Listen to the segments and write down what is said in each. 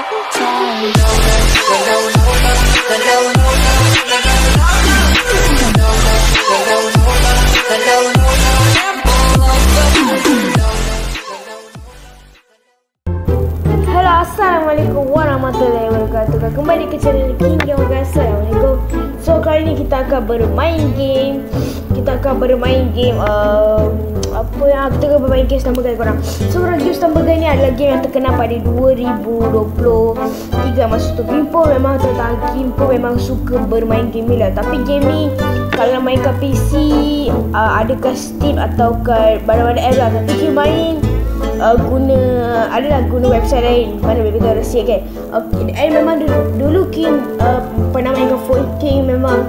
Assalamualaikum warahmatullahi wabarakatuh. Kembali ke channel King Yoga. Assalamualaikum. So kali ni kita akan bermain game. Apa yang kita akan bermain game Stumble Guy korang. So game Stumble Guy ni adalah game yang terkenal pada 2023. Masa tu Kimpo memang suka bermain game ni lah. Tapi game ni kalau main kat PC ada kat Steam atau kat mana-mana app lah. Tapi Kim main guna website lain mana kita rahsia kan. Okay. Memang dulu King pernah mainkan phone. King memang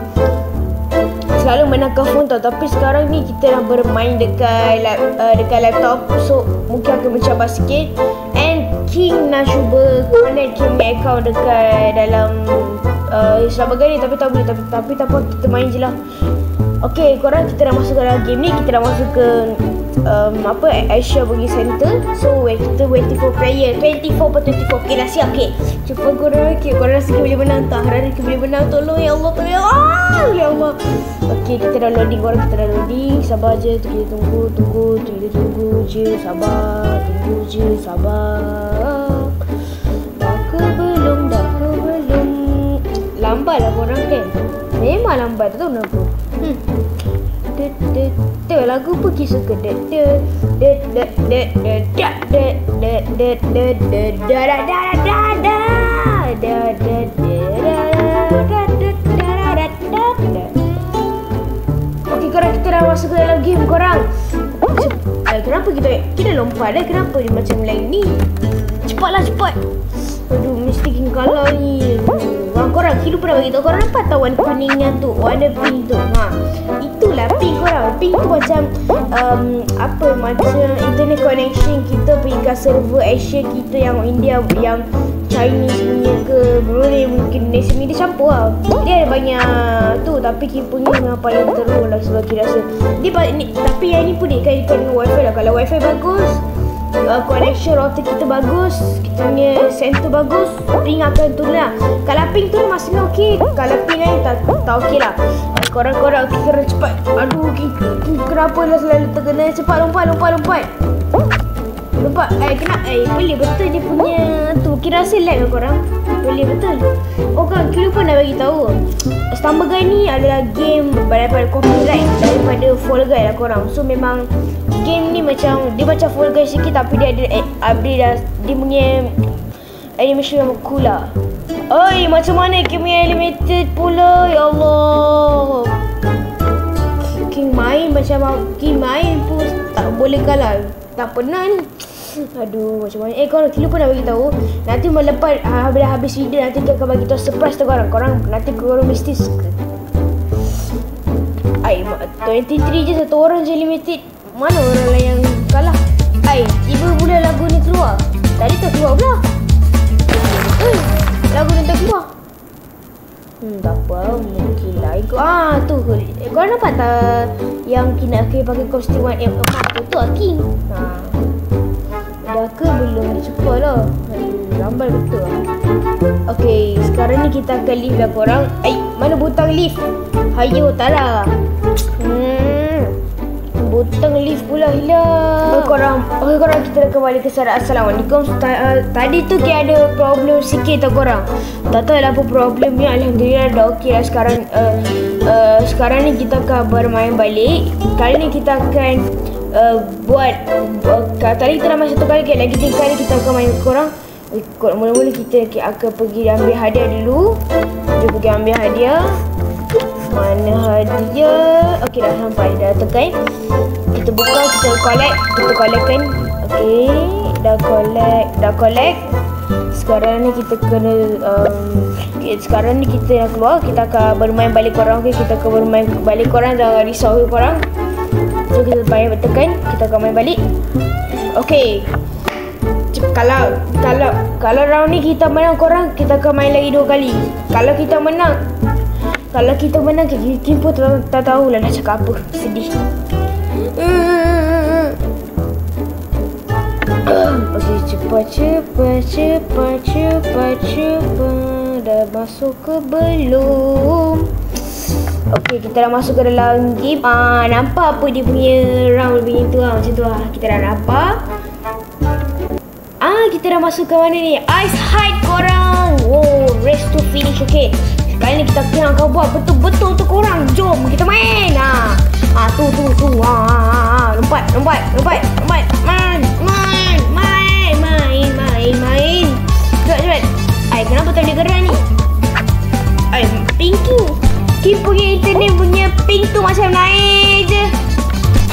selalu menangkan phone tau. Tapi sekarang ni kita dah bermain dekat laptop. So mungkin akan mencabar sikit. And King nak cuba connect King punya account dekat dalam Stumble Guy ni. Tapi tak boleh. Tapi tak apa, kita main je lah. Okay korang, kita dah masuk ke dalam game ni. Kita dah masuk ke Asia Boogie Center. So kita waiting for player 24/24. Okay dah siap. Okay cuba korang. Okay korang rasa kita boleh menang tak? Harap kita boleh menang. Tolong ya Allah, tolong ya Allah. Okay kita dah loading korang. Kita dah loading. Sabar je. Kita tunggu je. Sabar. Tunggu je. Sabar. Dah ke belum? Lambat lah korang kan. Memang lambat. Tak tahu kenapa. Lagu pergi suka okey korang, kita dah masuk ke dalam game korang. Kenapa kita lompat dah? Kenapa dia macam lain ni? Cepatlah cepat. Aduh, mesti King kalah ni. Korang, King pernah bagi tahu korang nampak tahu warna kuningnya tu, warna pink tu. Itulah pink korang. Pink tu macam macam internet connection kita pergi ke server Asia kita yang India, yang Chinese punya ke Brunei, mungkin Indonesia ni dia campur lah. Dia ada banyak tu. Tapi King punya memang paling teruk lah sebab King rasa tapi yang ni pun dia kaitkan dengan wifi lah. Kalau wifi bagus, connection router kita bagus, kita punya center bagus, ping akan turun lah. Kalau ping turun masih okey. Kalau ping lain tak okey lah. Korang kira cepat. Aduh, kenapa lah selalu terkena. Cepat lompat. Boleh betul dia punya tu. Kira rasa lag lah korang. Boleh betul. Korang kira pun dah bagi tahu. Stumble Guy ni adalah game daripada copyright daripada Fall Guy lah korang. So memang game ni macam dia macam Fall Guy sikit, tapi dia ada update dah. Dia punya animation yang cool lah. Oi, macam mana game yang animated pula? Ya Allah. King main pun tak boleh kalah. Tak pernah ni. Aduh, macam mana? Korang lupa dah bagi tahu. Nanti melepas habis video nanti kita akan bagi tahu surprise tu korang. Nanti korang mesti suka. 23 je, satu orang je limited. Mana orang lain yang kalah? Tiba pula lagu ni keluar. Tadi tak keluar pula. Lagu ni tak keluar. Tak apa, mungkin lain kot. Tu korang nampak tak yang King nak pakai kostum 1M tu King. Dah ke belum? Cepat lah. Lambat betul lah. Okay, sekarang ni kita akan lift lah korang. Mana butang lift? Hayo, tak lah. Butang lift pula hilang. Korang, kita dah kembali ke sana. Assalamualaikum. Tadi tu kita ada problem sikit tau korang. Tak tahu lah apa problemnya. Alhamdulillah dah okey lah sekarang. Sekarang ni kita akan bermain balik. Kali ni kita akan tadi kita dah main satu kali, lagi 3 kali kita akan main korang. Mula-mula kita akan pergi ambil hadiah dulu. Kita pergi ambil hadiah. Mana hadiah? Okey, dah sampai, dah tekan. Kita buka, kita collectkan. Okey, dah collect. Sekarang ni kita kena sekarang ni kita dah keluar. Kita akan bermain balik korang. Okey, kita akan bermain balik korang. Jangan risau korang. So kita bayar tekan, kita akan main balik. Okey. Kalau round ni kita menang korang, kita akan main lagi 2 kali. Kalau kita menang, King pun tak tahulah nak cakap apa. Sedih. Okey, cepat. Dah masuk ke belum? Okey, kita dah masuk ke dalam game. Nampak apa dia punya round bunyi tu lah. Macam tu lah. Kita dah nampak. Kita dah masuk ke mana ni? Ice hide korang. Oh, race to finish. Okey. Kali ni kita akan buat betul-betul tu korang. Jom kita main. Tu. Lompat. Main. Cepat. Kenapa tak boleh gerak ni? Pinky. Kim punya internet punya ping tu macam naik je.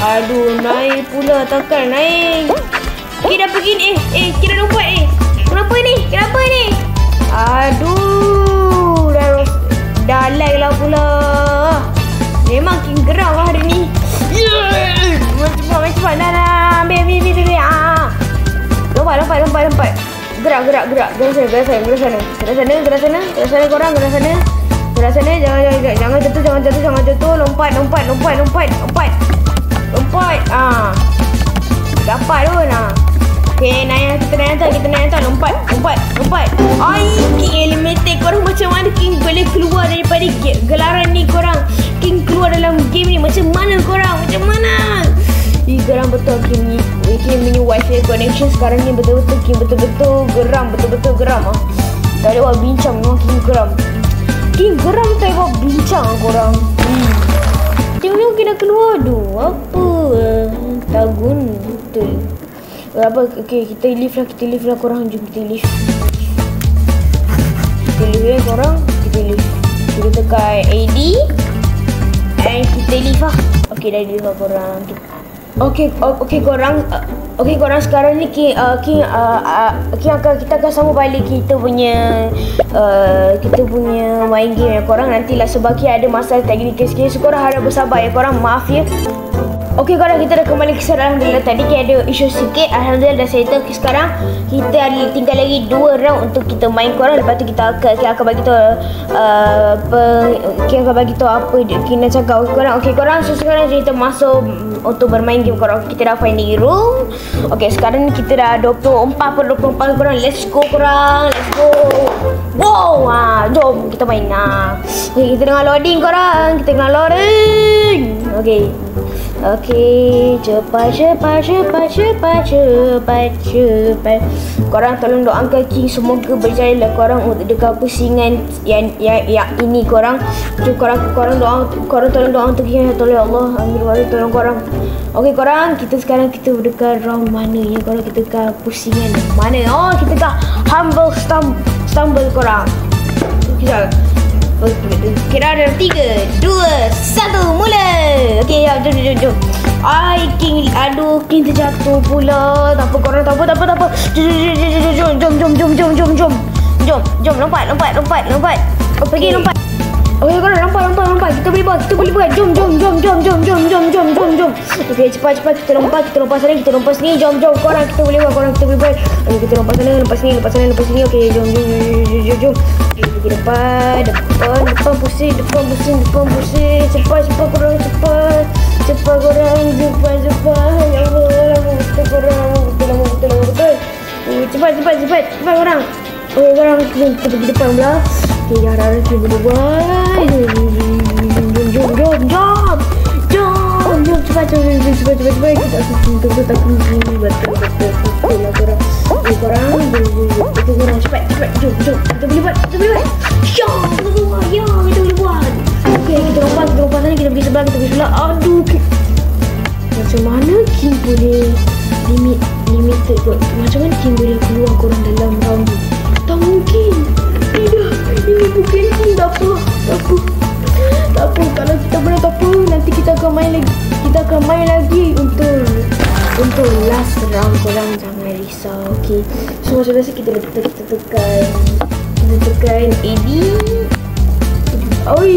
Aduh, naik pula. Takkan naik. Dah pergi ni. Kira lompat Kenapa ni? Aduh, dah lag lah pula. Memang Kim geram lah hari ni. Cepat. Dah. Ambil. Lompat. Gerak sana. Gerak sana korang. Gerak sana. Jangan jatuh. Lompat. Dapat pun. Okay, kita naik atas. Lompat. King eliminated. Korang macam mana King boleh keluar daripada gelaran ni korang? King keluar dalam game ni. Macam mana korang? Geram betul King punya wifi connection sekarang ni betul-betul King betul-betul geram. Tak ada buat bincang. Memang King geram. Tak ada buat bincang korang. Tengok kita keluar. Apa tak guna betul. Okay, kita lift lah korang. Jom kita lift. Korang. Kita lift. Kita tekan AD and kita lift lah. Okay, dah lift lah korang. Okay korang. Sekarang ni kita akan sambung balik kita punya main game ya korang. Nantilah sebab ada masalah teknikal sikit. So korang harap bersabar ya korang. Maaf ya. Okey korang, kita dah kembali ke sana. Alhamdulillah, tadi kita ada isu sikit. Alhamdulillah dah settle. Okay, sekarang kita ada tinggal lagi 2 round untuk kita main korang. Lepas tu kita akan bagi tahu apa kita nak cakap. Okey korang, so sekarang kita masuk untuk bermain game korang. Kita dah finding room. Okey, sekarang ni kita dah 24 korang. Let's go korang. Wow, jom kita main. Okay, kita tengah loading korang. Okey, cepat. Korang tolong doakan King semoga berjaya korang untuk dekat pusingan yang ini korang. Korang tolong doa untuk King. Tolong Allah, amin wali, tolong korang. Okey korang, kita sekarang dekat round mana ya korang? Kita dekat pusingan mana? Kita dekat humble stumble korang. Kira ada 3, 2, 1, mula. Okey, jom. King terjatuh pula. Tak apa korang, tak apa. Jom, lompat. Pergi lompat. Okey korang, lompat. Kita boleh buat. Jom. Okey, cepat. Kita lompat sini. Jom korang, kita boleh buat. Okey, kita lompat sana, lepas sini. Okey, jom. Okey, depan pusing. Cepat korang, cepat korang. Ya Allah, betul korang. Betul. Cepat korang. Okey korang, kita pergi depan pula. Okey, dah kita boleh buat. Jom cepat. Kita takut betul korang. Okey korang, cepat. Jom. Kita boleh buat. Ya, kita boleh buat. Okey, kita lompat sana, kita pergi sebelah. Aduh. Macam mana King boleh limited kot? Macam mana King boleh keluar korang dalam round ni? Tak mungkin. Ini bukan King. Tak apa. Kalau kita boleh tak apa, nanti kita akan main lagi untuk last round korang. Jangan risau. Okey. So macam biasa kita tekan AD.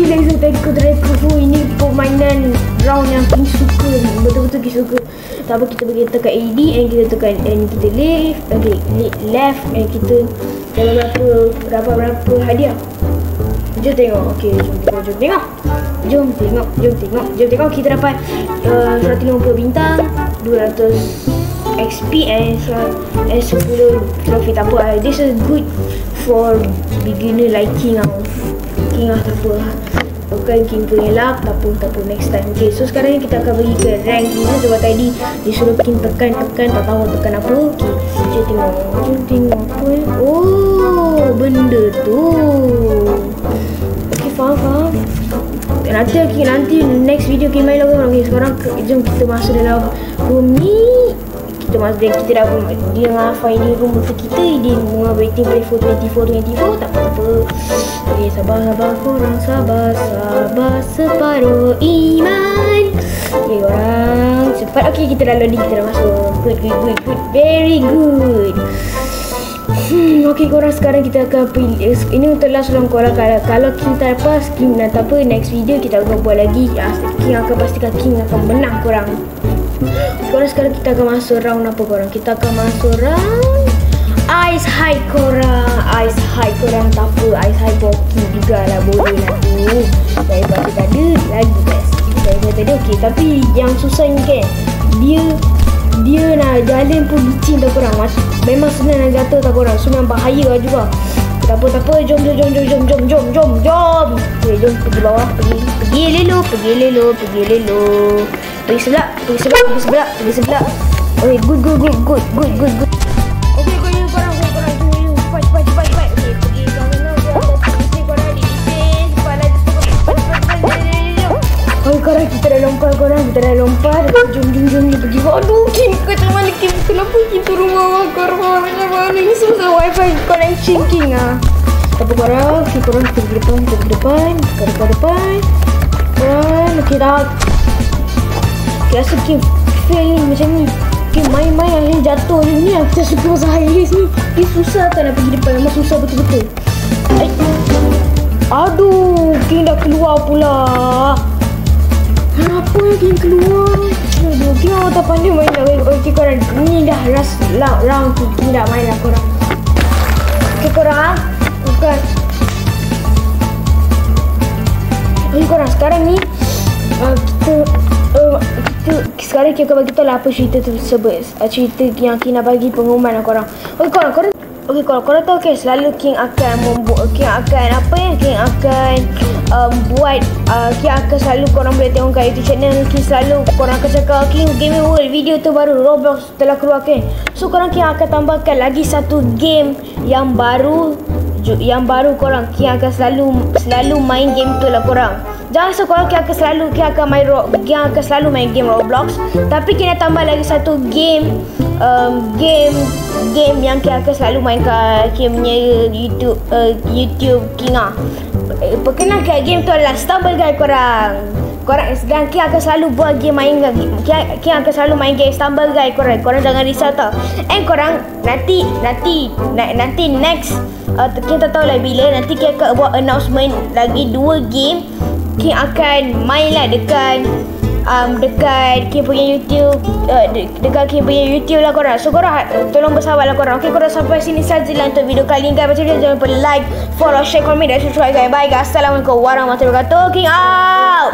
Laser Draco. Ini permainan round yang King suka. Betul-betul King suka. Tak apa, kita pergi tekan AD and kita tekan kita lift. Okay, left and kita dapat berapa hadiah. Jom tengok. Okey, jom tengok. Kita dapat 150 bintang, 200 XP and 10 trophy. Tak apa, this is good for beginner like King lah. King lah tak apa. Bukan King punya luck, tak apa next time. Okay, so sekarang ni kita akan pergi ke rank ni sebab tadi disuruh King tekan, tak tahu tekan apa. Okay, jom tengok apa. Oh, benda tu. Okay, faham. Nanti next video King main lagi. Okay, sekarang jom kita masuk dalam room ni. Kita dah dia dengan finding room untuk kita. Dia waiting play for 24. Tak apa. Okay, sabar korang, sabar separuh iman. Okay korang, cepat. Okay, kita dah loading, kita dah masuk. Good, very good. Okay korang, sekarang kita akan pilih. Ini untuk last round korang. Kalau King tak lepas, King nak apa, next video kita akan buat lagi. King akan pastikan King akan menang korang. Korang, sekarang kita akan masuk round apa korang? Kita akan masuk round Ice High korang. Tak apa, Ice High Pocky jugalah, boleh lah tu. Daripada tadi lagi best. Daripada tadi okey, tapi yang susah ni kan, dia nak jalan pun licin tau korang. Memang senang nak jatuh tau korang. So memang bahaya lah juga. Tak apa, jom. Okay, jom pergi bawah, pergi lelu. Pergi sebelah. Okay, good. Okay, korang cepat. Okay, pergi ke mana? Pergi korang di sini. Cepat lagi. Okay, korang kita dah lompat. Jom pergi. Aduh, King kata mana King? Kenapa King turun bawah korang? Mana ni susah wifi connection King ah. Tapi korang, okay, korang kita ke depan. Korang, okay dah. Okay, rasa King fail ni macam ni. King main akhirnya jatuh je ni. Aku tak suka pasal Iris ni. Dia susah tak nak pergi depan. Memang susah betul-betul. Aduh, King dah keluar pula. Kenapa King keluar? Aduh, King awak tak pandai main lah. Okay korang, ni dah round King dah main lah korang. Okay korang, bukan. Okay korang, sekarang ni sekarang kita bagi tahu lah apa cerita tu cerita yang King nak bagi pengumuman lah korang. Okay korang tahu kan, selalu King akan selalu korang boleh tengok kat YouTube channel King. Selalu korang akan cakap King Gaming World video tu baru Roblox telah keluar kan. So korang King akan tambahkan lagi satu game yang baru korang. King akan selalu main game tu lah korang. Jangan rasa korang King akan selalu main game Roblox. Tapi King nak tambah lagi satu game yang King akan selalu main kat King punya YouTube King ah. Perkenalkan game tu adalah Stumble Guys korang. Dan King akan selalu buat game King akan selalu main game Stumble Guys korang. Korang jangan risau tau. And korang nanti next King tak tahu lah bila. Nanti King akan buat announcement lagi 2 game King akan main lah dekat King punya YouTube. Dekat King punya YouTube lah korang. So korang tolong bersabar lah korang. Okay korang, sampai sini sajalah untuk video kali ni guys. Macam ni jangan lupa like, follow, share, comment dan subscribe guys. Bye guys. Assalamualaikum warahmatullahi wabarakatuh. King out.